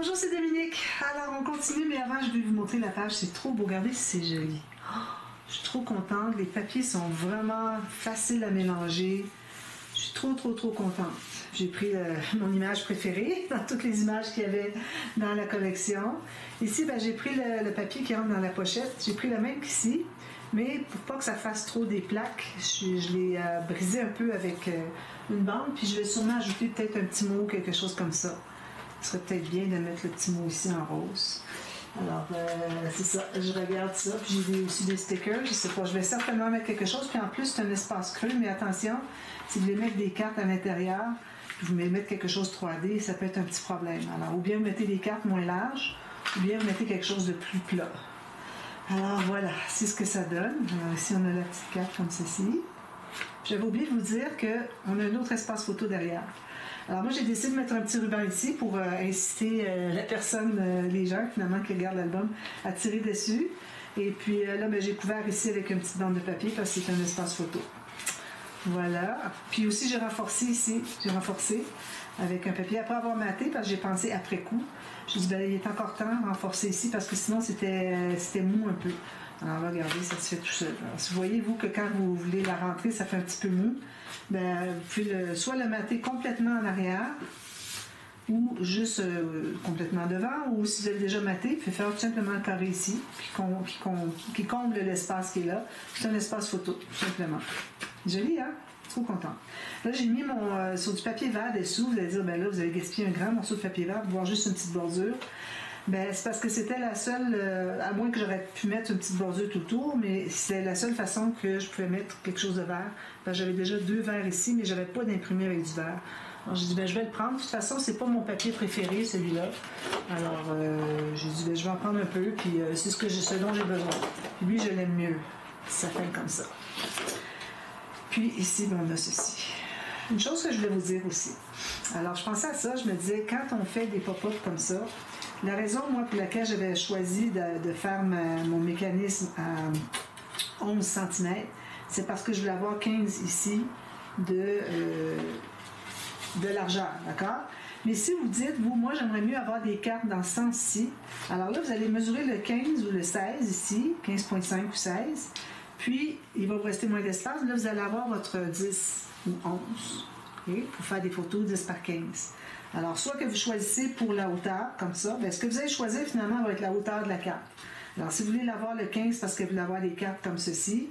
Bonjour, c'est Dominique. Alors, on continue, mais avant, je vais vous montrer la page. C'est trop beau. Regardez si c'est joli. Oh, je suis trop contente. Les papiers sont vraiment faciles à mélanger. Je suis trop contente. J'ai pris mon image préférée dans toutes les images qu'il y avait dans la collection. Ici, ben, j'ai pris le papier qui rentre dans la pochette. J'ai pris le même qu'ici, mais pour pas que ça fasse trop des plaques, je l'ai brisé un peu avec une bande, puis je vais sûrement ajouter peut-être un petit mot, quelque chose comme ça. Ce serait peut-être bien de mettre le petit mot ici en rose. Alors, c'est ça, je regarde ça, puis j'ai aussi des stickers, je sais pas, je vais certainement mettre quelque chose, puis en plus, c'est un espace creux, mais attention, si vous voulez mettre des cartes à l'intérieur, puis vous voulez mettre quelque chose 3D, ça peut être un petit problème. Alors, ou bien vous mettez des cartes moins larges, ou bien vous mettez quelque chose de plus plat. Alors, voilà, c'est ce que ça donne. Alors, ici, on a la petite carte comme ceci. J'avais oublié de vous dire qu'on a un autre espace photo derrière. Alors moi, j'ai décidé de mettre un petit ruban ici pour inciter la personne, les gens finalement qui regardent l'album, à tirer dessus. Et puis là, ben, j'ai couvert ici avec une petite bande de papier parce que c'est un espace photo. Voilà. Puis aussi, j'ai renforcé ici. J'ai renforcé avec un papier après avoir maté parce que j'ai pensé après coup. Je me suis dit, ben, il est encore temps de renforcer ici parce que sinon, c'était mou un peu. Alors là, regardez, ça se fait tout seul. Alors, si vous voyez, vous, que quand vous voulez la rentrer, ça fait un petit peu mou, ben, vous pouvez soit le mater complètement en arrière, ou juste complètement devant, ou si vous avez déjà maté, vous pouvez faire tout simplement le carré ici, qui comble l'espace qui est là. C'est un espace photo, tout simplement. Joli, hein? Trop content. Là, j'ai mis mon sur du papier vert dessous. Vous allez dire, ben là, vous avez gaspillé un grand morceau de papier vert pour voir juste une petite bordure. Ben, c'est parce que c'était la seule, à moins que j'aurais pu mettre une petite bordure tout autour, mais c'est la seule façon que je pouvais mettre quelque chose de vert. Ben, j'avais déjà 2 verres ici, mais j'avais pas d'imprimé avec du vert. Alors j'ai dit, ben, je vais le prendre. De toute façon, c'est pas mon papier préféré, celui-là. Alors j'ai dit, ben, je vais en prendre un peu, puis c'est ce dont j'ai besoin. Puis lui, je l'aime mieux. Ça fait comme ça. Puis ici, ben, on a ceci. Une chose que je voulais vous dire aussi. Alors, je pensais à ça, je me disais, quand on fait des pop-up comme ça, la raison, moi, pour laquelle j'avais choisi de faire mon mécanisme à 11 cm, c'est parce que je voulais avoir 15 ici de largeur, d'accord? Mais si vous dites, moi, j'aimerais mieux avoir des cartes dans ce sens-ci, alors là, vous allez mesurer le 15 ou le 16 ici, 15,5 ou 16, puis il va vous rester moins d'espace. Là, vous allez avoir votre 10 ou 11, okay, pour faire des photos 10 par 15. Alors, soit que vous choisissez pour la hauteur, comme ça, bien, ce que vous allez choisir finalement va être la hauteur de la carte. Alors, si vous voulez l'avoir le 15 parce que vous voulez avoir des cartes comme ceci,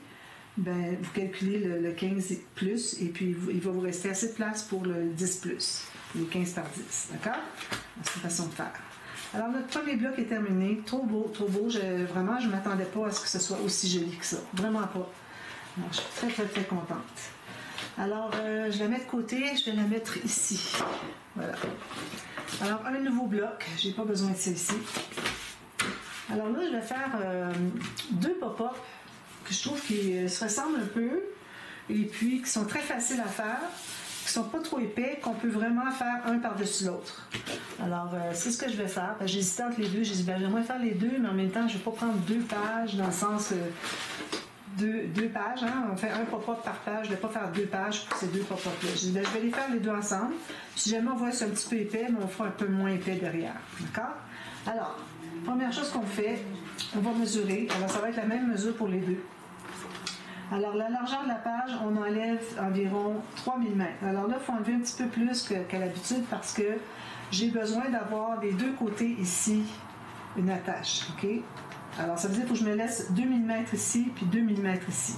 bien, vous calculez le 15 plus et puis il va vous rester assez de place pour le 10 plus, le 15 par 10, d'accord? C'est une façon de faire. Alors, notre premier bloc est terminé. Trop beau, trop beau. Vraiment, je ne m'attendais pas à ce que ce soit aussi joli que ça. Vraiment pas. Alors, je suis très contente. Alors, je la mets de côté, je vais la mettre ici. Voilà. Alors, un nouveau bloc. J'ai pas besoin de celle-ci. Alors là, je vais faire 2 pop-up que je trouve qui se ressemblent un peu et puis qui sont très faciles à faire, qui sont pas trop épais, qu'on peut vraiment faire un par-dessus l'autre. Alors, c'est ce que je vais faire. J'hésitais entre les deux. J'ai dit, ben, j'aimerais faire les deux, mais en même temps, je ne vais pas prendre 2 pages dans le sens... Deux pages, hein? On fait un pop-up par page, je ne vais pas faire 2 pages pour ces 2 pop-up-là. Je vais les faire les 2 ensemble. Si jamais on voit que c'est un petit peu épais, mais on fera un peu moins épais derrière. D'accord? Alors, première chose qu'on fait, on va mesurer. Alors, ça va être la même mesure pour les deux. Alors, la largeur de la page, on enlève environ 3 mm. Alors là, il faut enlever un petit peu plus qu'à l'habitude parce que j'ai besoin d'avoir des 2 côtés ici une attache. OK? Alors, ça veut dire qu'il faut que je me laisse 2 mm ici, puis 2 mm ici.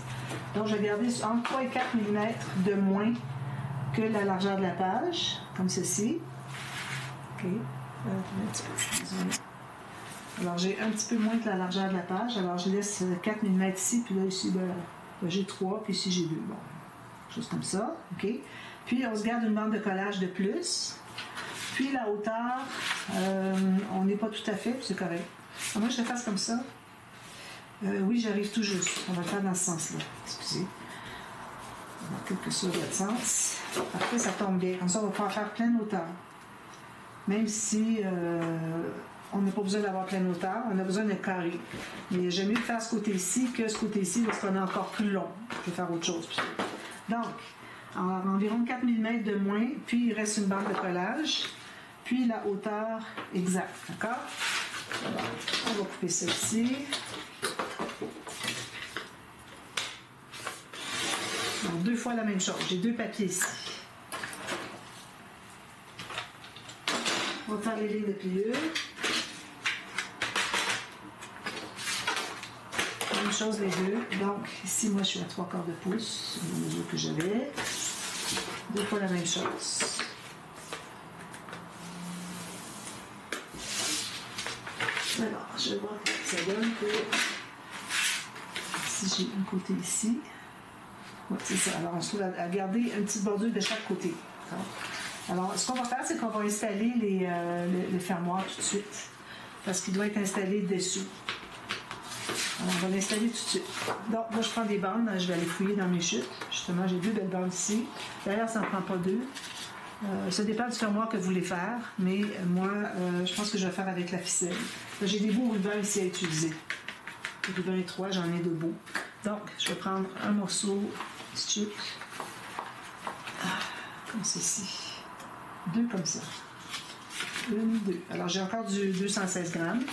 Donc, je vais garder entre 3 et 4 mm de moins que la largeur de la page, comme ceci. OK. Un petit peu. Désolé. Alors, j'ai un petit peu moins que la largeur de la page. Alors, je laisse 4 mm ici, puis là, ici, ben, j'ai 3, puis ici, j'ai 2. Bon, chose comme ça. OK. Puis, on se garde une bande de collage de plus. Puis, la hauteur, on n'est pas tout à fait, c'est correct. Alors moi, je le fasse comme ça. Oui, j'arrive tout juste. On va le faire dans ce sens-là. Excusez. On va cliquer sur l'autre sens. Après, ça tombe bien. Comme ça, on va pouvoir faire pleine hauteur. Même si on n'a pas besoin d'avoir pleine hauteur, on a besoin d'un carré. Mais j'aime mieux faire ce côté-ci que ce côté-ci parce qu'on est encore plus long. Je vais faire autre chose. Donc, environ 4 mm de moins, puis il reste une barre de collage. puis la hauteur exacte, d'accord? Alors, on va couper ça ici. Donc, 2 fois la même chose. J'ai 2 papiers ici. On va faire les lignes de pliure. Même chose les deux. Donc, ici, moi, je suis à 3/4 de pouce, la mesure que j'avais. 2 fois la même chose. Alors, je vais voir ce que ça donne que si j'ai un côté ici. Oui, c'est ça. Alors, on se trouve à garder une petite bordure de chaque côté. Alors, ce qu'on va faire, c'est qu'on va installer le fermoir tout de suite. Parce qu'il doit être installé dessous. Alors, on va l'installer tout de suite. Donc, moi, je prends des bandes. Je vais aller fouiller dans mes chutes. Justement, j'ai 2 belles bandes ici. D'ailleurs, ça n'en prend pas 2. Ça dépend du fermoir que vous voulez faire. Mais moi, je pense que je vais faire avec la ficelle. J'ai des beaux rubans ici à utiliser. Les rubans étroits, j'en ai 2 beaux. Donc, je vais prendre un morceau de chute. Comme ceci. 2 comme ça. 1, 2. Alors, j'ai encore du 216 grammes.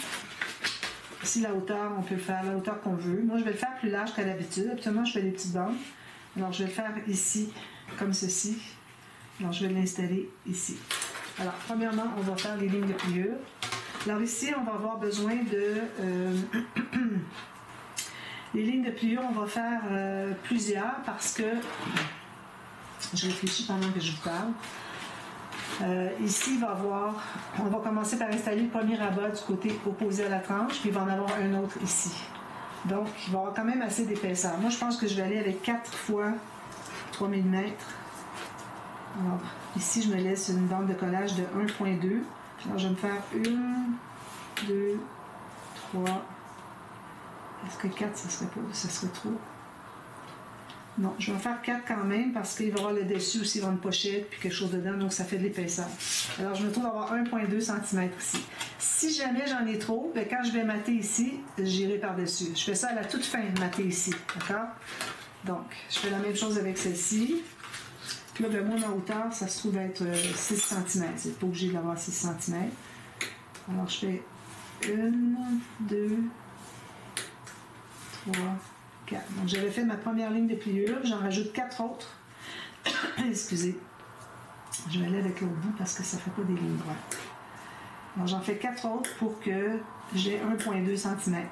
Ici, la hauteur, on peut le faire la hauteur qu'on veut. Moi, je vais le faire plus large qu'à l'habitude. Habituellement, je fais des petites bandes. Alors, je vais le faire ici, comme ceci. Alors, je vais l'installer ici. Alors, premièrement, on va faire les lignes de pliure. Alors, ici, on va avoir besoin de... les lignes de pliure, on va faire plusieurs parce que... Je réfléchis pendant que je vous parle. Ici, il va avoir, on va commencer par installer le premier rabat du côté opposé à la tranche, puis il va en avoir un autre ici. Donc, il va y avoir quand même assez d'épaisseur. Moi, je pense que je vais aller avec 4 fois 3 mm. Alors, ici, je me laisse une bande de collage de 1,2. Alors, je vais me faire 1, 2, 3. Est-ce que 4, ça serait trop? Non, je vais en faire 4 quand même parce qu'il va y avoir le dessus aussi, il va y avoir une pochette puis quelque chose dedans, donc ça fait de l'épaisseur. Alors, je me trouve à avoir 1,2 cm ici. Si jamais j'en ai trop, bien, quand je vais mater ici, j'irai par-dessus. Je fais ça à la toute fin de mater ici, d'accord? Donc, je fais la même chose avec celle-ci. Puis là, bien, moi, ma hauteur, ça se trouve être 6 cm. C'est pas obligé d'avoir 6 cm. Alors, je fais 1, 2, 3, 4. Donc, j'avais fait ma première ligne de pliure. J'en rajoute 4 autres. Excusez. Je vais aller avec l'autre bout parce que ça ne fait pas des lignes droites. Alors, j'en fais 4 autres pour que j'ai 1,2 cm.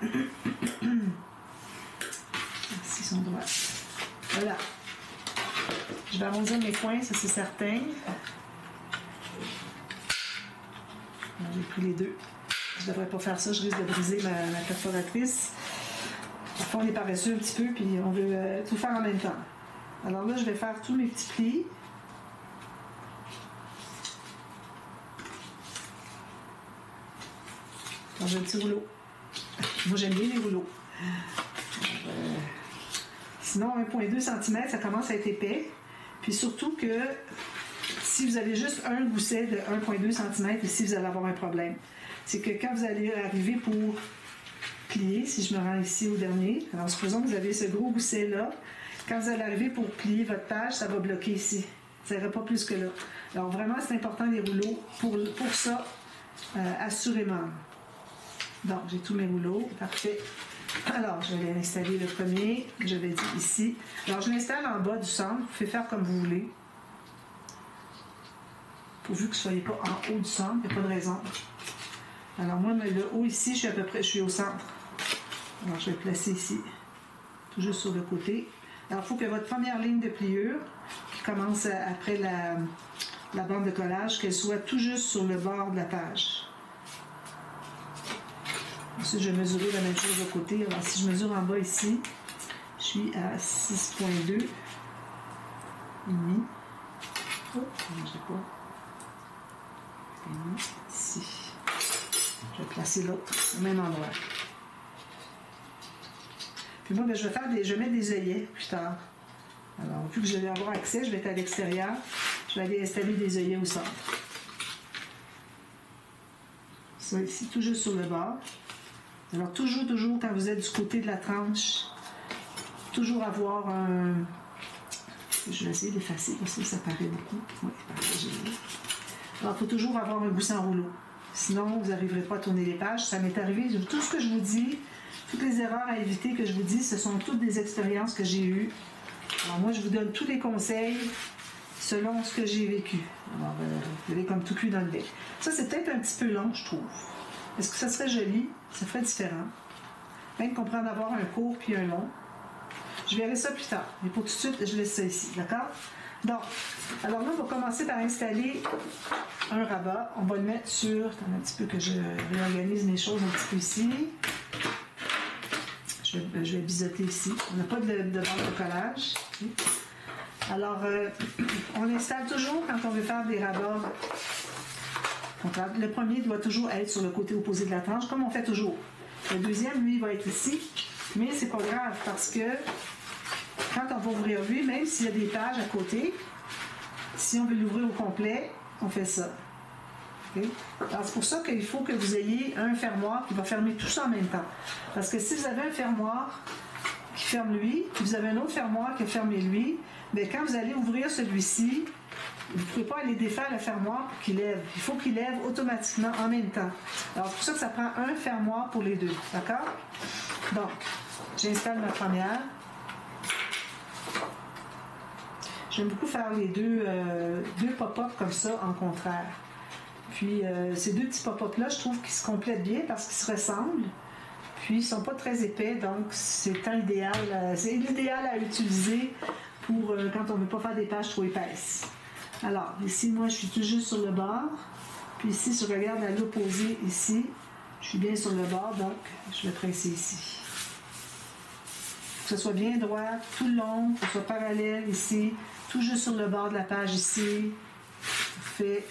Ici sont droites. Voilà. Je vais arrondir mes coins, ça c'est certain. J'ai pris les 2. Je ne devrais pas faire ça, je risque de briser ma perforatrice. Parfois, on est paresseux un petit peu, puis on veut tout faire en même temps. Alors là, je vais faire tous mes petits plis. Alors, j'ai un petit rouleau. Moi, j'aime bien les rouleaux. Sinon, 1,2 cm, ça commence à être épais. Puis surtout que si vous avez juste un gousset de 1,2 cm, ici, vous allez avoir un problème. C'est que quand vous allez arriver pour plier, si je me rends ici au dernier, alors supposons que vous avez ce gros gousset-là, quand vous allez arriver pour plier votre page, ça va bloquer ici. Ça n'ira pas plus que là. Alors vraiment, c'est important les rouleaux pour ça, assurément. Donc, j'ai tous mes rouleaux. Parfait. Alors, je vais installer le premier. Je l'ai dit ici. Alors, je l'installe en bas du centre. Vous pouvez faire comme vous voulez. Pourvu que vous ne soyez pas en haut du centre. Il n'y a pas de raison. Alors, moi, le haut ici, je suis au centre. Alors, je vais le placer ici. Tout juste sur le côté. Alors, il faut que votre première ligne de pliure, qui commence après la bande de collage, qu'elle soit tout juste sur le bord de la page. Ensuite, je vais mesurer la même chose de côté. Alors, si je mesure en bas ici, je suis à 6,2 et demi. Oh, je ne sais pas. Ici. Je vais placer l'autre au même endroit. Puis moi, bien, je vais mettre des œillets plus tard. Alors, vu que je vais avoir accès, je vais être à l'extérieur. Je vais aller installer des œillets au centre. Ça ici, tout juste sur le bord. Alors, toujours, quand vous êtes du côté de la tranche, toujours avoir un... Je vais essayer d'effacer parce que ça paraît beaucoup. Oui, parfait, Alors, il faut toujours avoir un gousset en rouleau. Sinon, vous n'arriverez pas à tourner les pages. Ça m'est arrivé. Tout ce que je vous dis, toutes les erreurs à éviter que je vous dis, ce sont toutes des expériences que j'ai eues. Alors, moi, je vous donne tous les conseils selon ce que j'ai vécu. Alors, vous avez comme tout cuit dans le bec. Ça, c'est peut-être un petit peu long, je trouve. Est-ce que ça serait joli? Ça ferait différent. Même qu'on pourrait en avoir un court puis un long. Je verrai ça plus tard. Mais pour tout de suite, je laisse ça ici. D'accord? Donc, alors là, on va commencer par installer un rabat. On va le mettre sur... Attends un petit peu que je réorganise mes choses un petit peu ici. Je vais biseauter ici. On n'a pas de bande de collage. Alors, on installe toujours quand on veut faire des rabats. Le premier doit toujours être sur le côté opposé de la tranche, comme on fait toujours. Le deuxième, lui, va être ici. Mais c'est pas grave parce que quand on va ouvrir lui, même s'il y a des pages à côté, si on veut l'ouvrir au complet, on fait ça. Okay? Alors c'est pour ça qu'il faut que vous ayez un fermoir qui va fermer tout ça en même temps. Parce que si vous avez un fermoir qui ferme lui, puis vous avez un autre fermoir qui ferme lui, bien, quand vous allez ouvrir celui-ci, vous ne pouvez pas aller défaire le fermoir pour qu'il lève. Il faut qu'il lève automatiquement en même temps. Alors c'est pour ça que ça prend un fermoir pour les deux. D'accord? Donc, j'installe ma première. J'aime beaucoup faire les deux pop-up comme ça en contraire. Puis ces deux petits pop-up-là, je trouve qu'ils se complètent bien parce qu'ils se ressemblent. Puis ils ne sont pas très épais, donc c'est l'idéal à utiliser pour quand on ne veut pas faire des pages trop épaisses. Alors, ici, moi, je suis tout juste sur le bord. Puis ici, si je regarde à l'opposé ici, je suis bien sur le bord, donc je vais presser ici. Que ce soit bien droit, tout le long, que ce soit parallèle ici, tout juste sur le bord de la page ici. Fait.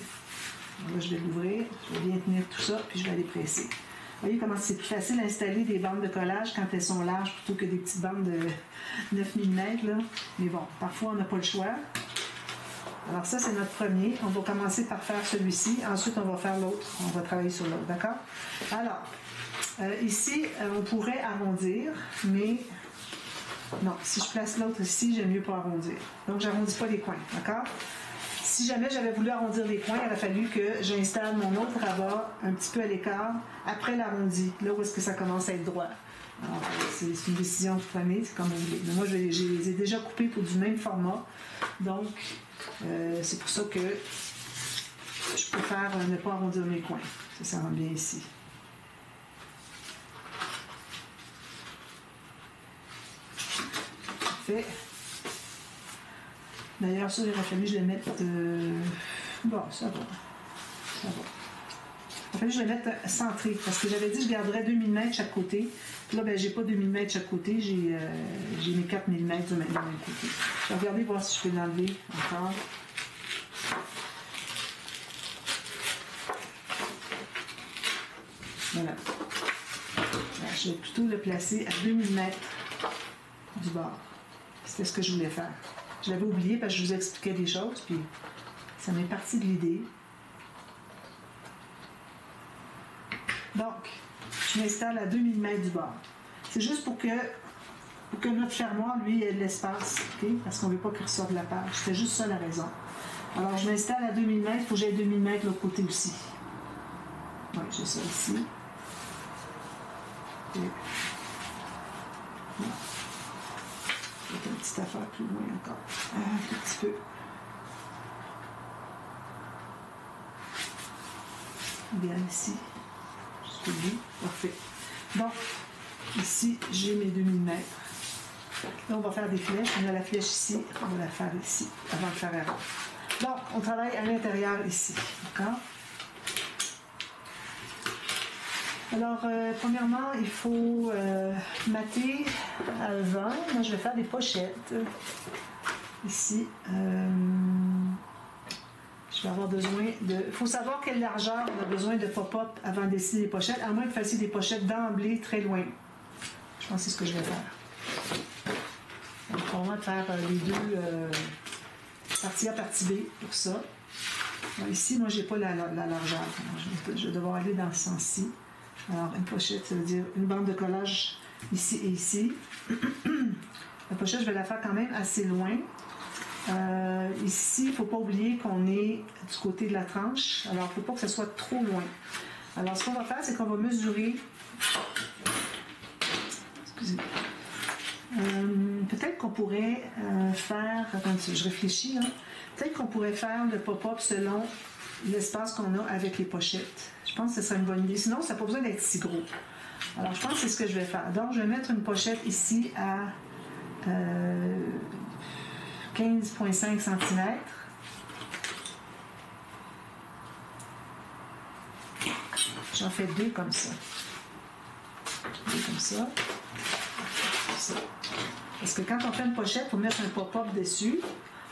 Là, je vais l'ouvrir, je vais bien tenir tout ça, puis je vais aller presser. Vous voyez comment c'est plus facile d'installer des bandes de collage quand elles sont larges plutôt que des petites bandes de 9 mm. Là. Mais bon, parfois on n'a pas le choix. Alors ça, c'est notre premier. On va commencer par faire celui-ci. Ensuite, on va faire l'autre. On va travailler sur l'autre, d'accord? Alors, ici, on pourrait arrondir, mais non, si je place l'autre ici, j'aime mieux pas arrondir. Donc, j'arrondis pas les coins, d'accord? Si jamais j'avais voulu arrondir les coins, il aurait fallu que j'installe mon autre rabat un petit peu à l'écart après l'arrondi, là où est-ce que ça commence à être droit. Alors, c'est une décision que vous prenez, c'est comme vous voulez. Mais moi, je les ai déjà coupés pour du même format. Donc, c'est pour ça que je préfère ne pas arrondir mes coins. Ça rend bien ici. Parfait. D'ailleurs, ça, il aurait fallu que je le mette... Bon, ça va. Ça va. Il a fallu que je le mette centré, parce que j'avais dit que je garderais 2 mm de chaque côté. Puis là, ben, j'ai pas 2 mm de chaque côté, j'ai mes 4 mm de même côté. Je vais regarder voir si je peux l'enlever encore. Voilà. Alors, je vais plutôt le placer à 2 mm du bord. C'était ce que je voulais faire. Je l'avais oublié parce que je vous expliquais des choses, puis ça m'est parti de l'idée. Donc, je m'installe à 2 mm du bord. C'est juste pour que notre fermoir, lui, ait de l'espace, okay? Parce qu'on ne veut pas qu'il ressorte de la page. C'était juste ça la raison. Alors, je m'installe à 2 mm, il faut que j'aie 2 mm de l'autre côté aussi. Oui, j'ai ça ici. Et... Voilà. Une petite affaire plus loin encore. Un tout petit peu. Bien ici. Jusqu'au bout. Parfait. Donc, ici, j'ai mes 2 mm. Là, on va faire des flèches. On a la flèche ici. On va la faire ici, avant de faire avant. Donc, on travaille à l'intérieur ici. D'accord? Alors, premièrement, il faut mater à 20. Moi, je vais faire des pochettes. Ici. Je vais avoir besoin de... Il faut savoir quelle largeur on a besoin de pop-up avant de dessiner les pochettes, à moins que vous fassiez des pochettes d'emblée très loin. Je pense que c'est ce que je vais faire. Donc, on va faire les deux partie A, partie B pour ça. Alors, ici, moi, je n'ai pas la largeur. Alors, je vais devoir aller dans ce sens-ci. Alors, une pochette, ça veut dire une bande de collage ici et ici. La pochette, je vais la faire quand même assez loin. Ici, il ne faut pas oublier qu'on est du côté de la tranche. Alors, il ne faut pas que ce soit trop loin. Alors, ce qu'on va faire, c'est qu'on va mesurer. Excusez. Peut-être qu'on pourrait faire. Attends, je réfléchis. Hein. Peut-être qu'on pourrait faire le pop-up selon l'espace qu'on a avec les pochettes. Je pense que ce serait une bonne idée. Sinon, ça n'a pas besoin d'être si gros. Alors, je pense que c'est ce que je vais faire. Donc, je vais mettre une pochette ici à 15,5 cm. J'en fais deux comme ça. Deux comme ça. Comme ça. Parce que quand on fait une pochette, il faut mettre un pop-up dessus.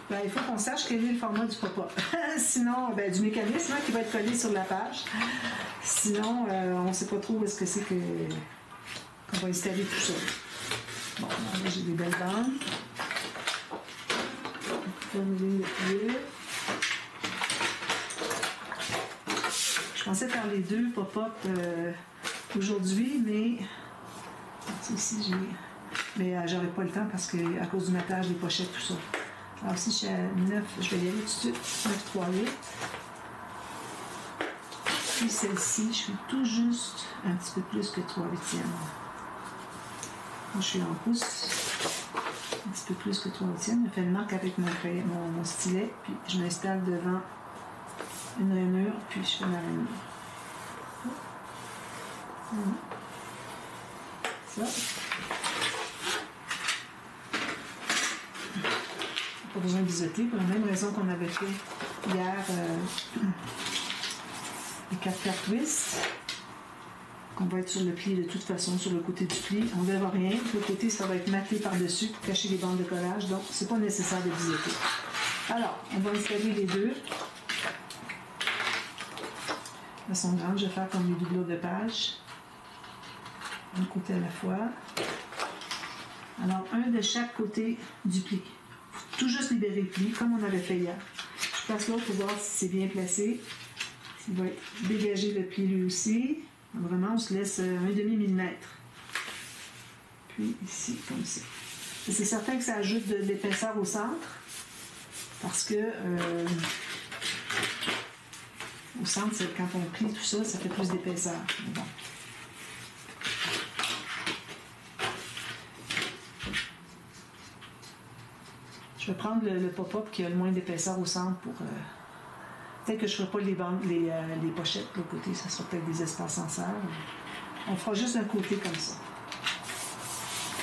Ben, il faut qu'on sache quel est le format du pop-up. Sinon, ben, du mécanisme qui va être collé sur la page. Sinon, on ne sait pas trop où est-ce que c'est qu'on va installer tout ça. Bon, là, j'ai des belles bandes. Je pensais faire les deux pop-up aujourd'hui, mais ici j'ai. Mais j'aurais pas le temps parce que à cause du mettage des pochettes, tout ça. Alors si je suis à 9, je vais y aller tout de suite. 9, 3, 8. Puis celle-ci, je suis tout juste un petit peu plus que 3 huitièmes. Moi, je suis en pouce. Un petit peu plus que 3 huitièmes. Je fais une marque avec mon stylet, puis je m'installe devant une rainure, puis je fais ma rainure. Ça. Pas besoin de biseauter, pour la même raison qu'on avait fait hier les 4 quarts twist. On va être sur le pli de toute façon, sur le côté du pli. On ne verra rien. Le côté, ça va être maté par-dessus pour cacher les bandes de collage. Donc, c'est pas nécessaire de biseauter. Alors, on va installer les deux. Elles sont grandes. Je vais faire comme les doublures de page. Un côté à la fois. Alors, un de chaque côté du pli. Tout juste libérer le pli, comme on avait fait hier. Je place l'autre pour voir si c'est bien placé. Il va dégager le pli lui aussi. Vraiment, on se laisse un demi-millimètre. Puis ici, comme ça. C'est certain que ça ajoute de l'épaisseur au centre, parce que au centre, quand on plie tout ça, ça fait plus d'épaisseur. Bon. Je vais prendre le pop-up qui a le moins d'épaisseur au centre pour... peut-être que je ne ferai pas les pochettes de l'autre côté, ça sera peut-être des espaces en serre. On fera juste un côté comme ça.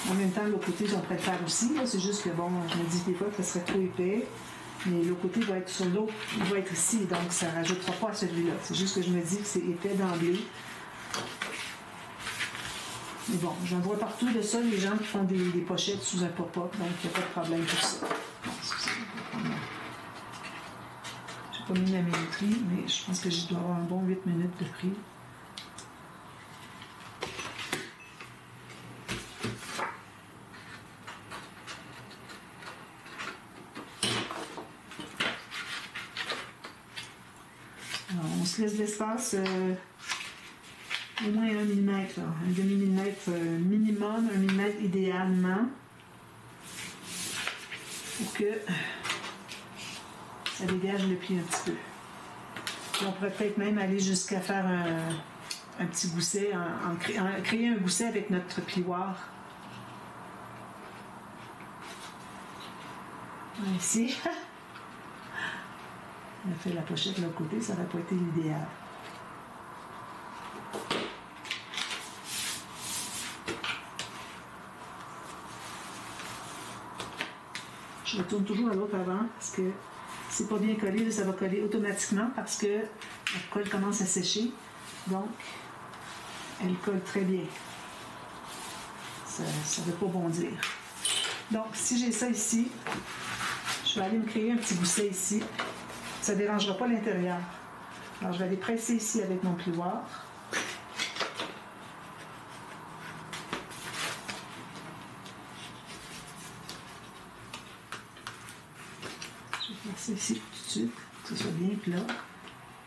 En même temps, l'autre côté, on pourrait le faire aussi. C'est juste que, bon, je me dis des fois que ça serait trop épais. Mais l'autre côté va être sur l'autre, il va être ici, donc ça ne rajoutera pas à celui-là. C'est juste que je me dis que c'est épais d'emblée. Mais bon, j'en vois partout de ça, les gens qui font des pochettes sous un pop-up, donc il n'y a pas de problème pour ça. Je n'ai pas mis la minuterie, mais je pense que je dois avoir un bon 8 minutes de prix. Alors, on se laisse l'espace au moins 1 mm, un demi-millimètre minimum, 1 mm idéalement, pour que ça dégage le pli un petit peu. Puis on pourrait peut-être même aller jusqu'à faire un petit gousset, créer un gousset avec notre plioir. Ici. On a fait la pochette de l'autre côté, ça n'aurait pas été l'idéal. Je retourne toujours à l'autre avant parce que c'est pas bien collé, là, ça va coller automatiquement parce que la colle commence à sécher. Donc, elle colle très bien. Ça ne veut pas bondir. Donc, si j'ai ça ici, je vais aller me créer un petit gousset ici. Ça ne dérangera pas l'intérieur. Alors, je vais aller presser ici avec mon plioir. Je vais faire ça ici tout de suite, que ce soit bien plat.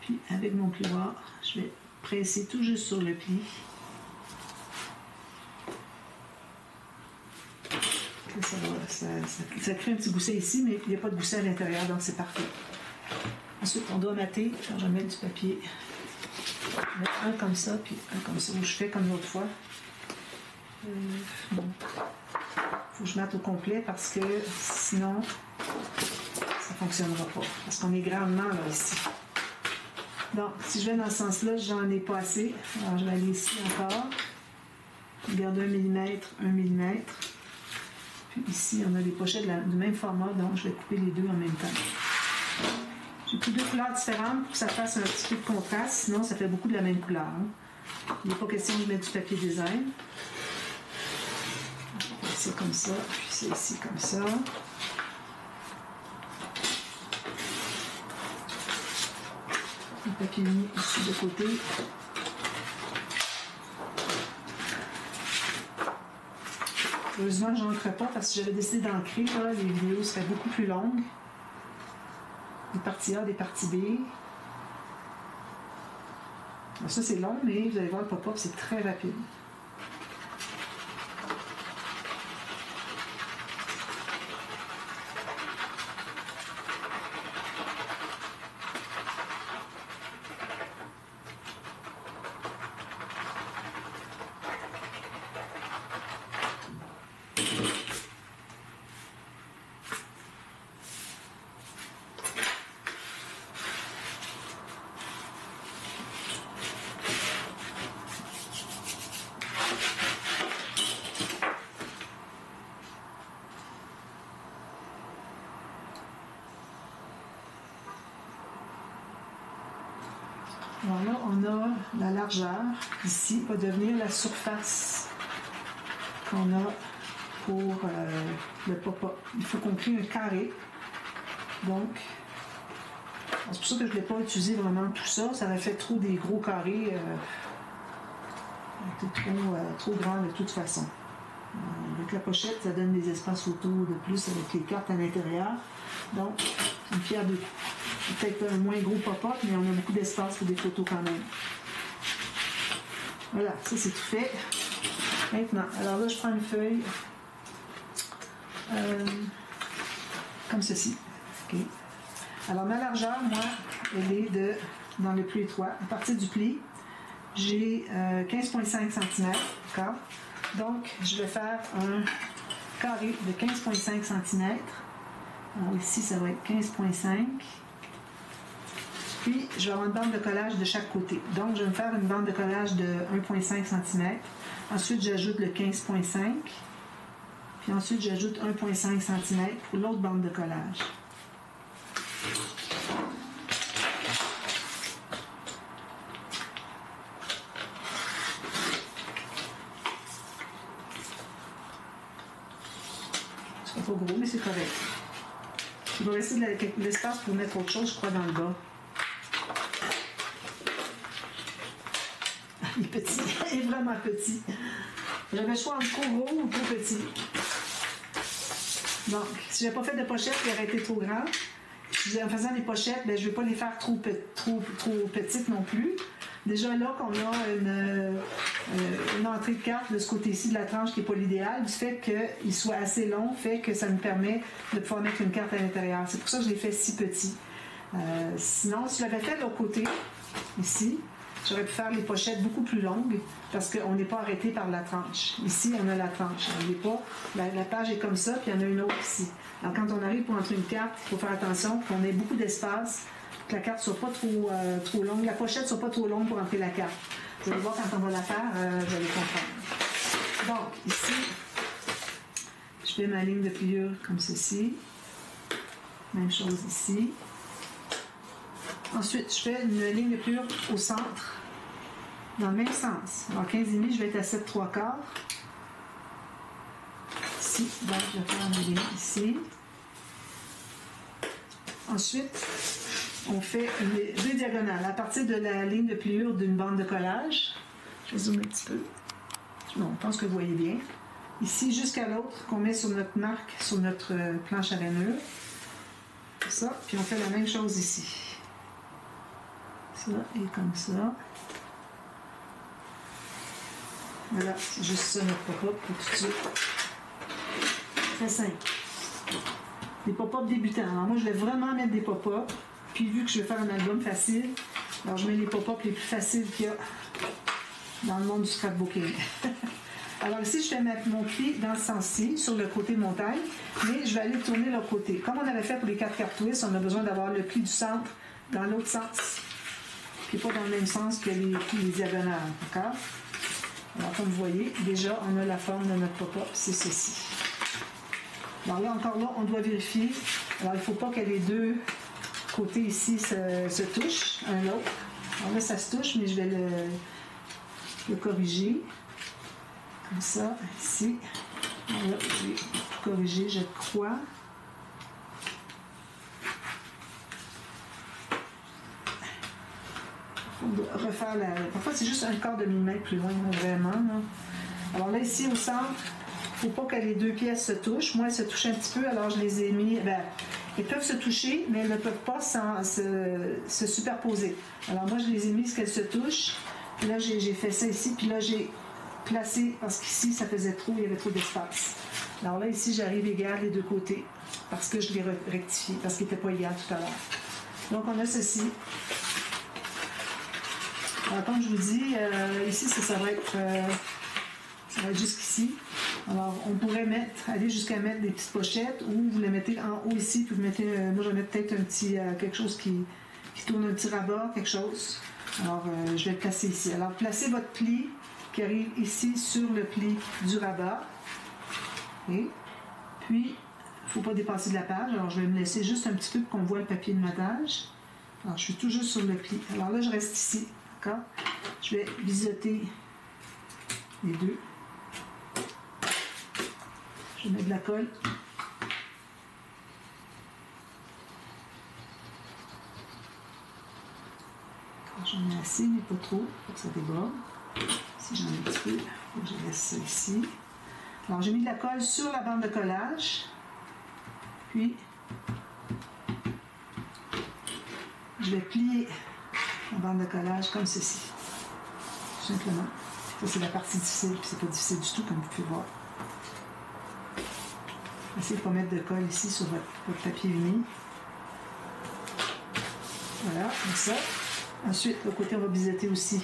Puis, avec mon plioir, je vais presser tout juste sur le pli. Là, ça crée un petit gousset ici, mais il n'y a pas de gousset à l'intérieur, donc c'est parfait. Ensuite, on doit mater. Quand je mets du papier, je vais mettre un comme ça, puis un comme ça, où je fais comme l'autre fois. Bon. Faut que je mette au complet parce que sinon, ça ne fonctionnera pas. Parce qu'on est grandement là ici. Donc, si je vais dans ce sens-là, j'en ai pas assez. Alors, je vais aller ici encore. Je garde 1 mm, 1 mm. Puis ici, on a des pochettes du même format, donc je vais couper les deux en même temps. J'ai pris deux couleurs différentes pour que ça fasse un petit peu de contraste, sinon ça fait beaucoup de la même couleur. Hein. Il n'est pas question de mettre du papier design. C'est comme ça, puis c'est ici comme ça. Le papier mis ici de côté. Heureusement, je n'encre pas parce que j'avais décidé d'ancrer. Les vidéos seraient beaucoup plus longues. Des parties A, des parties B. Alors ça, c'est long, mais vous allez voir, le pop-up, c'est très rapide. Voilà, on a la largeur. Ici, va devenir la surface qu'on a pour le pop-up. Il faut qu'on crée un carré. Donc, c'est pour ça que je ne l'ai pas utilisé vraiment tout ça. Ça aurait fait trop des gros carrés. Trop grand de toute façon. Avec la pochette, ça donne des espaces photo de plus avec les cartes à l'intérieur. Donc, une pierre de coups. Peut-être un moins gros pop-up, mais on a beaucoup d'espace pour des photos quand même. Voilà, ça c'est tout fait. Maintenant, alors là, je prends une feuille comme ceci. Okay. Alors, ma largeur, moi, elle est dans le pli étroit. À partir du pli, j'ai 15,5 cm. D'accord? Donc, je vais faire un carré de 15,5 cm. Alors ici, ça va être 15,5. Puis, je vais avoir une bande de collage de chaque côté. Donc, je vais me faire une bande de collage de 1,5 cm. Ensuite, j'ajoute le 15,5. Puis ensuite, j'ajoute 1,5 cm pour l'autre bande de collage. C'est pas gros, mais c'est correct. Il va rester de l'espace pour mettre autre chose, je crois, dans le bas. Il est petit, il est vraiment petit. J'avais le choix entre trop gros ou trop petit. Donc, si je n'avais pas fait de pochette, il aurait été trop grand. En faisant des pochettes, ben, je ne vais pas les faire trop petites non plus. Déjà là, qu'on a une entrée de carte de ce côté-ci de la tranche qui n'est pas l'idéal, du fait qu'il soit assez long, fait que ça me permet de pouvoir mettre une carte à l'intérieur. C'est pour ça que je l'ai fait si petit. Sinon, si je l'avais fait de l'autre côté, ici, j'aurais pu faire les pochettes beaucoup plus longues parce qu'on n'est pas arrêté par la tranche. Ici, on a la tranche. On n'est pas, la page est comme ça, puis il y en a une autre ici. Alors, quand on arrive pour entrer une carte, il faut faire attention qu'on ait beaucoup d'espace, que la carte ne soit pas trop longue, la pochette ne soit pas trop longue pour entrer la carte. Vous allez voir quand on va la faire, vous allez comprendre. Donc, ici, je fais ma ligne de pliure comme ceci. Même chose ici. Ensuite, je fais une ligne de pliure au centre, dans le même sens. Alors, 15,5, je vais être à 7,75. Ici, donc, je vais faire ma ligne ici. Ensuite, on fait deux diagonales à partir de la ligne de pliure d'une bande de collage. Je vais zoomer un petit peu. Bon, je pense que vous voyez bien. Ici, jusqu'à l'autre qu'on met sur notre marque, sur notre planche à rainure. Ça, puis on fait la même chose ici. Ça et comme ça. Voilà, c'est juste ça notre pop-up pour tout de suite. Très simple. Des pop-up débutants. Alors moi, je vais vraiment mettre des pop-up. Puis vu que je vais faire un album facile, alors je mets les pop-up les plus faciles qu'il y a dans le monde du scrapbooking. Alors ici, je fais mon pli dans ce sens-ci, sur le côté montagne, mais je vais aller tourner l'autre côté. Comme on avait fait pour les 4 cartes twists, on a besoin d'avoir le pli du centre dans l'autre sens, puis pas dans le même sens que les plis diagonales, d'accord? Alors comme vous voyez, déjà, on a la forme de notre pop-up, c'est ceci. Alors là, encore là, on doit vérifier. Alors il ne faut pas que les deux côtés ici se touchent, un l'autre. Alors là, ça se touche, mais je vais le corriger. Comme ça, ici. Là, je vais corriger, je crois. On doit refaire la... Parfois, c'est juste un quart de millimètre plus loin, vraiment. Là. Alors là, ici, au centre, il ne faut pas que les deux pièces se touchent. Moi, elles se touchent un petit peu, alors je les ai mis... Ben, elles peuvent se toucher, mais elles ne peuvent pas se superposer. Alors moi, je les ai mises qu'elles se touchent. Puis là, j'ai fait ça ici. Puis là, j'ai placé, parce qu'ici, ça faisait trop, il y avait trop d'espace. Alors là, ici, j'arrive égal les deux côtés, parce que je l'ai rectifié, parce qu'il n'était pas égal tout à l'heure. Donc, on a ceci. Alors, comme je vous dis, ici, ça va être jusqu'ici. Alors, on pourrait aller jusqu'à mettre des petites pochettes, ou vous les mettez en haut ici, puis vous mettez, moi, je vais mettre peut-être un petit, quelque chose qui tourne, un petit rabat, quelque chose. Alors, je vais le placer ici. Alors, placez votre pli qui arrive ici sur le pli du rabat. Et puis, il ne faut pas dépasser de la page. Alors, je vais me laisser juste un petit peu pour qu'on voit le papier de matage. Alors, je suis tout juste sur le pli. Alors là, je reste ici. D'accord? Je vais biseauter les deux. Je vais mettre de la colle. J'en ai assez, mais pas trop, pour que ça déborde. Si j'en ai un petit peu, je laisse ça ici. Alors, j'ai mis de la colle sur la bande de collage. Puis, je vais plier la bande de collage comme ceci. Tout simplement. Ça, c'est la partie difficile, puis c'est pas difficile du tout, comme vous pouvez voir. Essayez de ne pas mettre de colle ici sur votre papier uni. Voilà, comme ça. Ensuite, de l'autre côté, on va biseauter aussi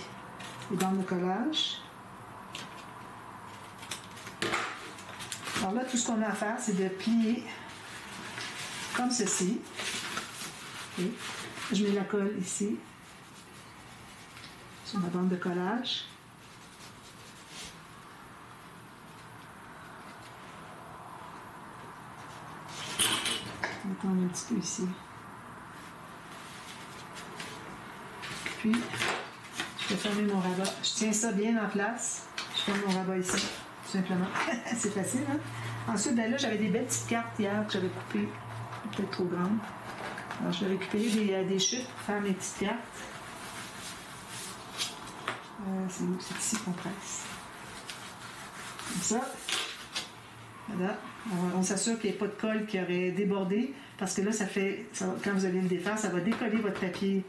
les bandes de collage. Alors là, tout ce qu'on a à faire, c'est de plier comme ceci. Et je mets la colle ici, sur ma bande de collage. On va attendre un petit peu ici. Puis, je vais fermer mon rabat. Je tiens ça bien en place. Je ferme mon rabat ici, tout simplement. C'est facile, hein? Ensuite, ben là, j'avais des belles petites cartes hier que j'avais coupées, peut-être trop grandes. Alors, je vais récupérer des chiffres pour faire mes petites cartes. C'est où? C'est ici qu'on presse. Comme ça. Voilà. On s'assure qu'il n'y ait pas de colle qui aurait débordé, parce que là, quand vous allez le défaire, ça va décoller votre papier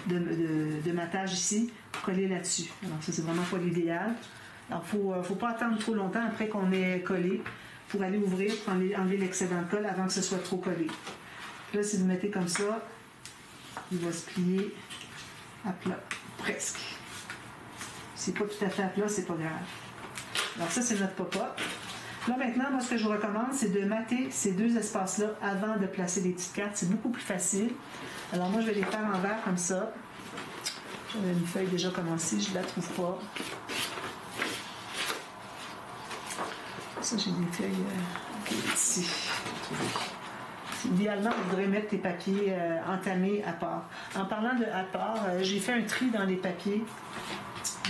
de matage ici, coller là-dessus. Alors ça, c'est vraiment pas l'idéal. Alors, il ne faut pas attendre trop longtemps après qu'on ait collé pour aller ouvrir, pour enlever l'excédent de colle avant que ce soit trop collé. Puis là, si vous mettez comme ça, il va se plier à plat, presque. Si c'est pas tout à fait à plat, c'est pas grave. Alors ça, c'est notre pop-up. Là, maintenant, moi, ce que je vous recommande, c'est de mater ces deux espaces-là avant de placer les petites cartes. C'est beaucoup plus facile. Alors, moi, je vais les faire en vert comme ça. J'avais une feuille déjà commencée, je ne la trouve pas. Ça, j'ai des feuilles ici. Idéalement, on devrait mettre les papiers entamés à part. En parlant de à part, j'ai fait un tri dans les papiers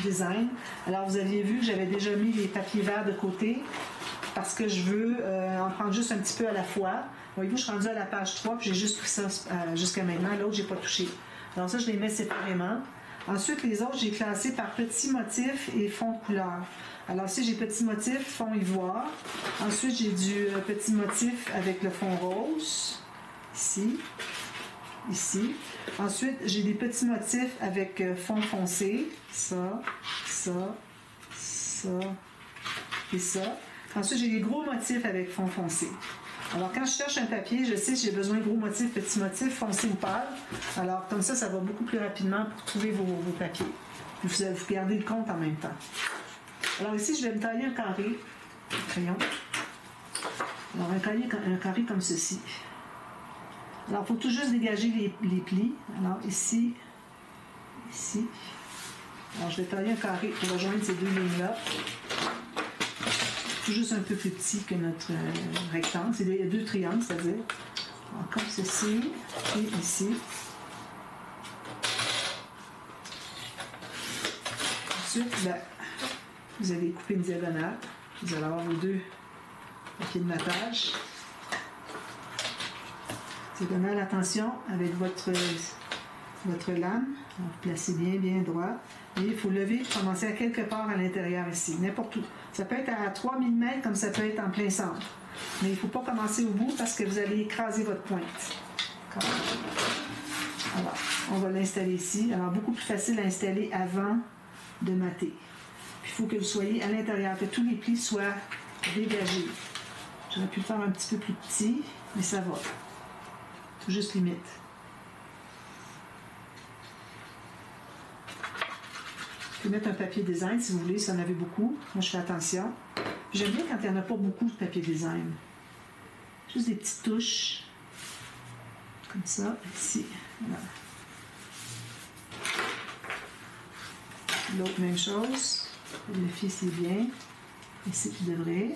design. Alors, vous aviez vu que j'avais déjà mis les papiers verts de côté parce que je veux en prendre juste un petit peu à la fois. Voyez-vous, je suis rendue à la page 3, puis j'ai juste pris ça jusqu'à maintenant. L'autre, je n'ai pas touché. Alors ça, je les mets séparément. Ensuite, les autres, j'ai classé par petits motifs et fond de couleur. Alors ici, j'ai petit motif, fond ivoire. Ensuite, j'ai du petit motif avec le fond rose. Ici. Ici. Ensuite, j'ai des petits motifs avec fond foncé. Ça, ça, ça et ça. Ensuite, j'ai des gros motifs avec fond foncé. Alors, quand je cherche un papier, je sais que j'ai besoin de gros motifs, petits motifs, foncé ou pâle. Alors, comme ça va beaucoup plus rapidement pour trouver vos papiers. Puis vous gardez le compte en même temps. Alors ici, je vais me tailler un carré, crayon. Alors, un carré comme ceci. Alors, il faut tout juste dégager les plis. Alors, ici. Alors, je vais tailler un carré pour rejoindre ces deux lignes-là. Tout juste un peu plus petit que notre rectangle. Il y a deux triangles, c'est-à-dire. Comme ceci, et ici. Ensuite, vous allez couper une diagonale. Vous allez avoir vos deux papiers de matage. Diagonale, attention, avec votre lame. Vous placez bien droit. Et il faut lever, commencer à quelque part à l'intérieur ici, n'importe où. Ça peut être à 3 mm comme ça peut être en plein centre. Mais il ne faut pas commencer au bout parce que vous allez écraser votre pointe. Alors, on va l'installer ici. Alors, beaucoup plus facile à installer avant de mater. Puis, il faut que vous soyez à l'intérieur, que tous les plis soient dégagés. J'aurais pu le faire un petit peu plus petit, mais ça va. Tout juste limite. Vous pouvez mettre un papier design si vous voulez, si vous en avez beaucoup. Moi, je fais attention. J'aime bien quand il n'y en a pas beaucoup de papier design. Juste des petites touches. Comme ça, ici. Voilà. L'autre, même chose. Vérifiez si c'est bien. Ici, tu devrais.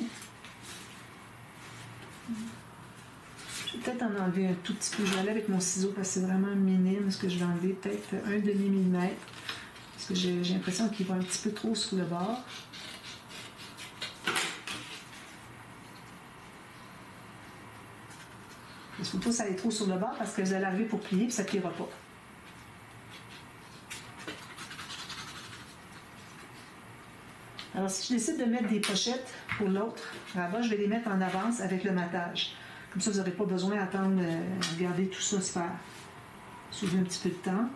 Je vais peut-être en enlever un tout petit peu. Je vais aller avec mon ciseau parce que c'est vraiment minime ce que je vais enlever. Peut-être un demi-millimètre. Parce que j'ai l'impression qu'il va un petit peu trop sur le bord. Il ne faut pas que ça aille trop sur le bord parce que vous allez arriver pour plier et ça ne pliera pas. Alors, si je décide de mettre des pochettes pour l'autre, là-bas, je vais les mettre en avance avec le matage. Comme ça, vous n'aurez pas besoin d'attendre, regarder tout ça se faire. Sauver un petit peu de temps.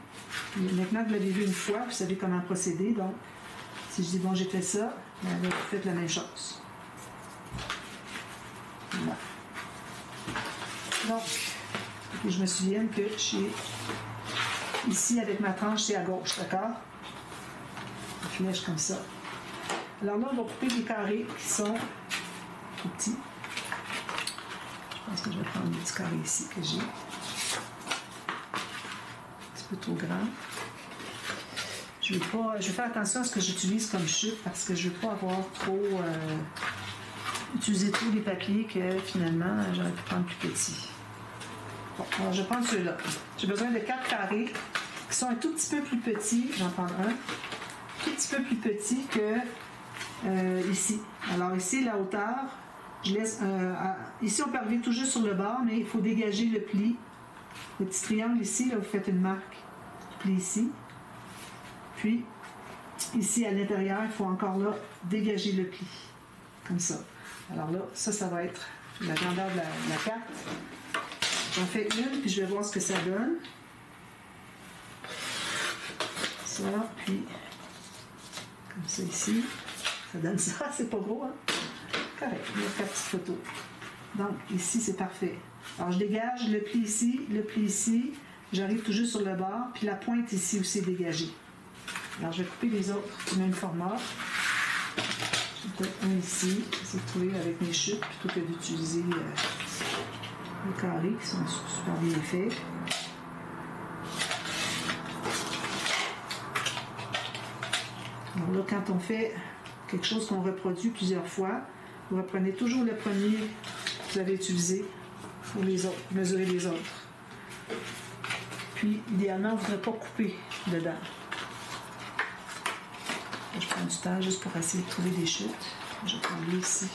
Et maintenant que vous l'avez vu une fois, vous savez comment procéder. Donc, si je dis, bon, j'ai fait ça, là, vous faites la même chose. Voilà. Donc, que je me souvienne que je suis ici avec ma tranche, c'est à gauche, d'accord? Une flèche comme ça. Alors là, on va couper des carrés qui sont tout petits. Je pense que je vais prendre le petit carré ici que j'ai. Trop grand. Je vais faire attention à ce que j'utilise comme chute parce que je ne veux pas avoir trop utilisé tous les papiers que finalement j'aurais pu prendre plus petit. Bon, alors je vais prendre ceux-là. J'ai besoin de 4 carrés qui sont un tout petit peu plus petits. J'en prends un. Tout petit peu plus petit que ici. Alors ici, la hauteur, je laisse ici on peut arriver tout juste sur le bord, mais il faut dégager le pli. Le petit triangle ici, là, vous faites une marque. Pli ici. Puis, ici, à l'intérieur, il faut encore là dégager le pli. Comme ça. Alors là, ça va être la grandeur de la carte. J'en fais une, puis je vais voir ce que ça donne. Ça, puis, comme ça ici. Ça donne ça, c'est pas gros, hein? Correct, il y a 4 petites photos. Donc, ici, c'est parfait. Alors, je dégage le pli ici, j'arrive tout juste sur le bord, puis la pointe ici aussi est dégagée. Alors, je vais couper les autres du même format. Je vais peut-être un ici, essayer de trouver avec mes chutes, plutôt que d'utiliser les carrés qui sont super bien faits. Alors là, quand on fait quelque chose qu'on reproduit plusieurs fois, vous reprenez toujours le premier que vous avez utilisé pour les autres, mesurer les autres. Puis, idéalement, vous ne voudrez pas couper dedans. Je prends du temps juste pour essayer de trouver des chutes. Je vais prendre ici.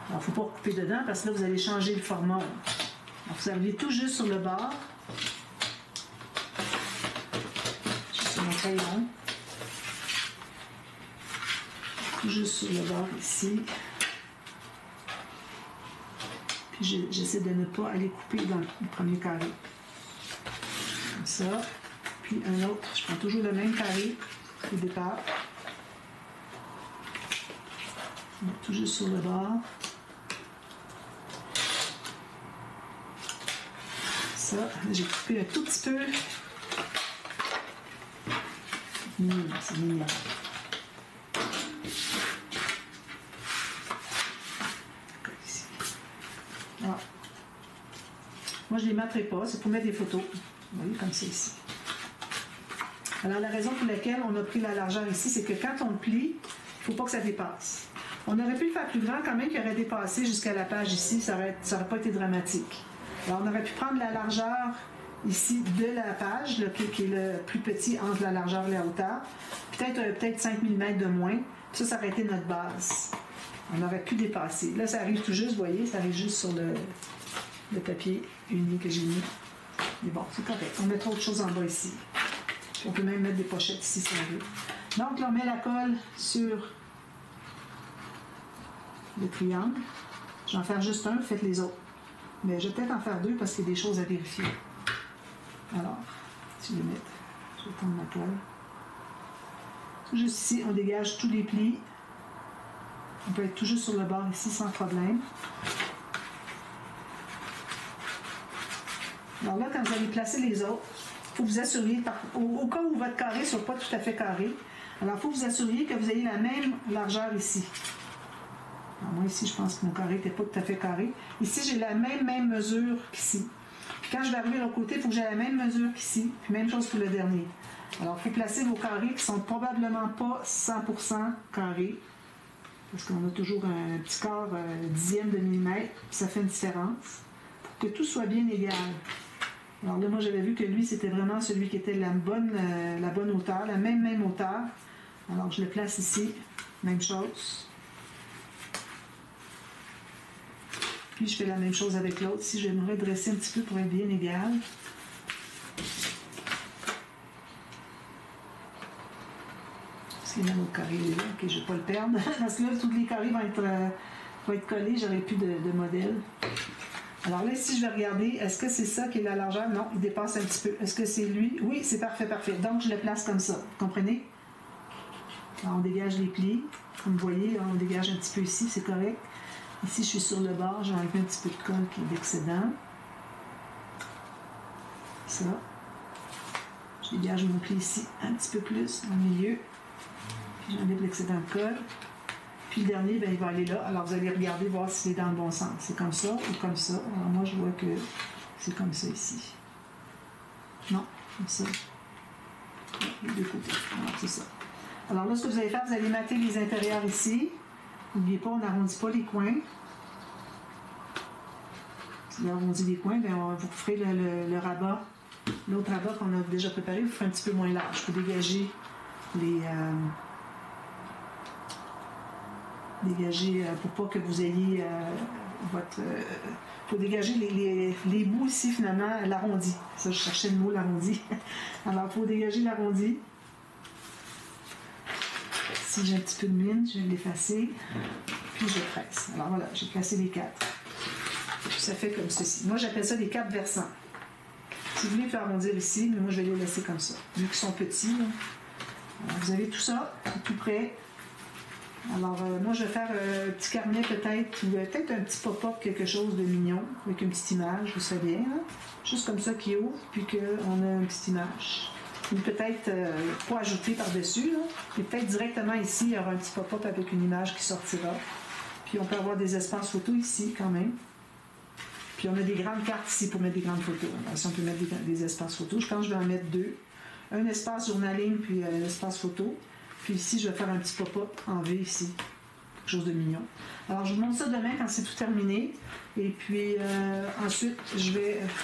Alors, il ne faut pas couper dedans parce que là, vous allez changer le format. Alors, vous arrivez tout juste sur le bord. Je suis sur mon crayon. Tout juste sur le bord ici. Puis j'essaie de ne pas aller couper dans le premier carré. Comme ça. Puis un autre. Je prends toujours le même carré au départ. On va tout juste sur le bord. Ça, j'ai coupé un tout petit peu. C'est mignon. Ah. Moi, je ne les mettrai pas, c'est pour mettre des photos. Vous voyez, comme ça ici. Alors, la raison pour laquelle on a pris la largeur ici, c'est que quand on le plie, il ne faut pas que ça dépasse. On aurait pu le faire plus grand quand même, qu'il aurait dépassé jusqu'à la page ici, ça n'aurait pas été dramatique. Alors, on aurait pu prendre la largeur ici de la page, là, qui est le plus petit entre la largeur et la hauteur, peut-être 5 mm de moins, ça aurait été notre base. On aurait pu dépasser. Là, ça arrive tout juste, vous voyez, ça arrive juste sur le papier uni que j'ai mis. Mais bon, c'est correct. On mettra autre chose en bas ici. Puis on peut même mettre des pochettes ici si on veut. Donc, là, on met la colle sur le triangle. Je vais en faire juste un, faites les autres. Mais je vais peut-être en faire deux parce qu'il y a des choses à vérifier. Alors, si je vais mettre, je vais prendre ma colle. Juste ici, on dégage tous les plis. On peut être tout juste sur le bord ici sans problème. Alors là, quand vous allez placer les autres, il faut vous assurier, au cas où votre carré ne soit pas tout à fait carré, alors il faut vous assurer que vous ayez la même largeur ici. Alors moi ici, je pense que mon carré n'était pas tout à fait carré. Ici, j'ai la même mesure qu'ici. Puis quand je vais arriver de l'autre côté, il faut que j'ai la même mesure qu'ici. Puis même chose pour le dernier. Alors, il faut placer vos carrés qui ne sont probablement pas 100% carrés. Parce qu'on a toujours un petit quart dixième de millimètre, ça fait une différence. Pour que tout soit bien égal. Alors là, moi, j'avais vu que lui, c'était vraiment celui qui était la bonne hauteur, la même hauteur. Alors, je le place ici, même chose. Puis, je fais la même chose avec l'autre. Si je vais me redresser un petit peu pour être bien égal. Parce qu'il y a l'autre carré là. Ok, je ne vais pas le perdre. Parce que là, tous les carrés vont être collés. J'aurai plus de modèle. Alors là, ici, je vais regarder. Est-ce que c'est ça qui est la largeur? Non, il dépasse un petit peu. Est-ce que c'est lui? Oui, c'est parfait, parfait. Donc, je le place comme ça. Vous comprenez? Alors, on dégage les plis. Comme vous voyez, on dégage un petit peu ici, c'est correct. Ici, je suis sur le bord. J'ai enlevé un petit peu de colle qui est d'excédent. Ça. Je dégage mon pli ici un petit peu plus dans le milieu. Puis j'enlève l'excédent de colle. Puis le dernier, ben, il va aller là. Alors, vous allez regarder, voir s'il est dans le bon sens. C'est comme ça ou comme ça. Alors, moi, je vois que c'est comme ça ici. Non, comme ça. Les deux côtés. Alors, c'est ça. Alors là, ce que vous allez faire, vous allez mater les intérieurs ici. N'oubliez pas, on n'arrondit pas les coins. Si vous arrondissez les coins, ben, vous ferez le rabat. L'autre rabat qu'on a déjà préparé, vous ferez un petit peu moins large pour dégager les... pour pas que vous ayez pour dégager les bouts ici, finalement, l'arrondi. Ça, je cherchais le mot, l'arrondi. Alors, pour dégager l'arrondi, si j'ai un petit peu de mine, je vais l'effacer, puis je presse. Alors voilà, j'ai placé les quatre. Ça fait comme ceci. Moi, j'appelle ça des quatre versants. Si vous voulez faire arrondir ici, mais moi, je vais les laisser comme ça, vu qu'ils sont petits. Alors, vous avez tout ça, tout prêt. Alors, moi, je vais faire un petit carnet peut-être, ou peut-être un petit pop-up, quelque chose de mignon, avec une petite image, vous savez bien, hein? Juste comme ça qui ouvre, puis qu'on a une petite image. Ou peut-être pas ajouter par-dessus, là, mais peut-être directement ici, il y aura un petit pop-up avec une image qui sortira. Puis on peut avoir des espaces photos ici, quand même. Puis on a des grandes cartes ici pour mettre des grandes photos. Alors, si on peut mettre des espaces photos, je pense que je vais en mettre deux. Un espace journaling, puis un espace photo. Puis ici, je vais faire un petit pop-up en V ici. Quelque chose de mignon. Alors, je vous montre ça demain quand c'est tout terminé. Et puis, ensuite,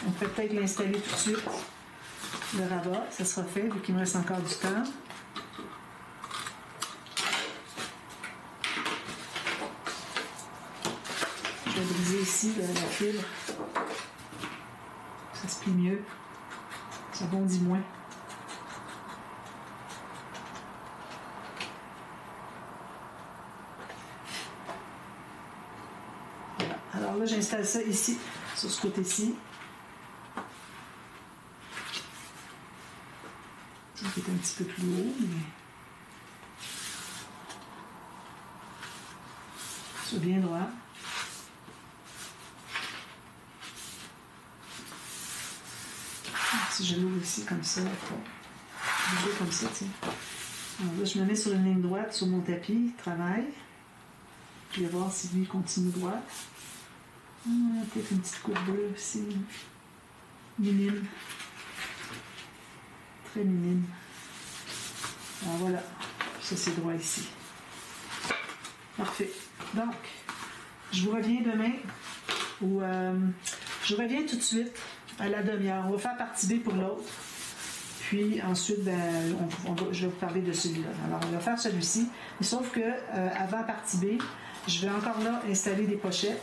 on peut peut-être l'installer tout de suite. Le rabat, ça sera fait, vu qu'il me reste encore du temps. Je vais briser ici la fibre. Ça se plie mieux. Ça bondit moins. Alors là, j'installe ça ici, sur ce côté-ci. Ça peut être un petit peu plus haut, mais... soit bien droit. Si je l'ouvre ici comme ça, je l'ouvre comme ça, tiens. Alors là, je me mets sur une ligne droite sur mon tapis, travail. Je vais voir si lui continue droit. Peut-être une petite courbure aussi. Minime. Très minime. Alors voilà. Ça, c'est droit ici. Parfait. Donc, je vous reviens demain ou je reviens tout de suite à la demi-heure. On va faire partie B pour l'autre. Puis ensuite, ben, je vais vous parler de celui-là. Alors, on va faire celui-ci. Sauf que avant partie B, je vais encore là installer des pochettes.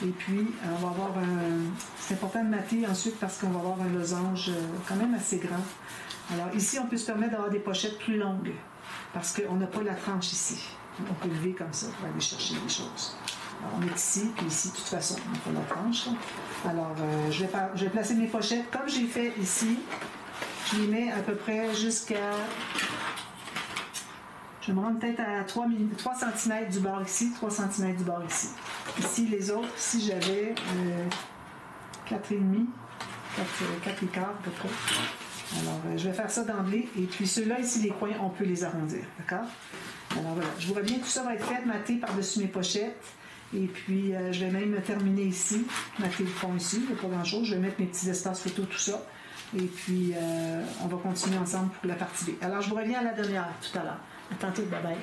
Et puis, on va avoir un... C'est important de mater ensuite parce qu'on va avoir un losange quand même assez grand. Alors ici, on peut se permettre d'avoir des pochettes plus longues parce qu'on n'a pas la tranche ici. On peut lever comme ça pour aller chercher des choses. Alors, on est ici, puis ici, de toute façon, on n'a pas la tranche. Alors, je vais placer mes pochettes comme j'ai fait ici. Je les mets à peu près jusqu'à... Je vais me rendre peut-être à 3 cm du bord ici, 3 cm du bord ici. Ici, les autres, si j'avais 4,5, 4 et quart à peu près. Alors, je vais faire ça d'emblée. Et puis, ceux-là, ici, les coins, on peut les arrondir. D'accord? Alors, voilà. Je vous reviens, tout ça va être fait, maté par-dessus mes pochettes. Et puis, je vais même terminer ici, mater le fond ici. Il n'y a pas grand-chose. Je vais mettre mes petits espaces photos, tout ça. Et puis, on va continuer ensemble pour la partie B. Alors, je vous reviens à la demi-heure tout à l'heure. À tantôt, bye bye.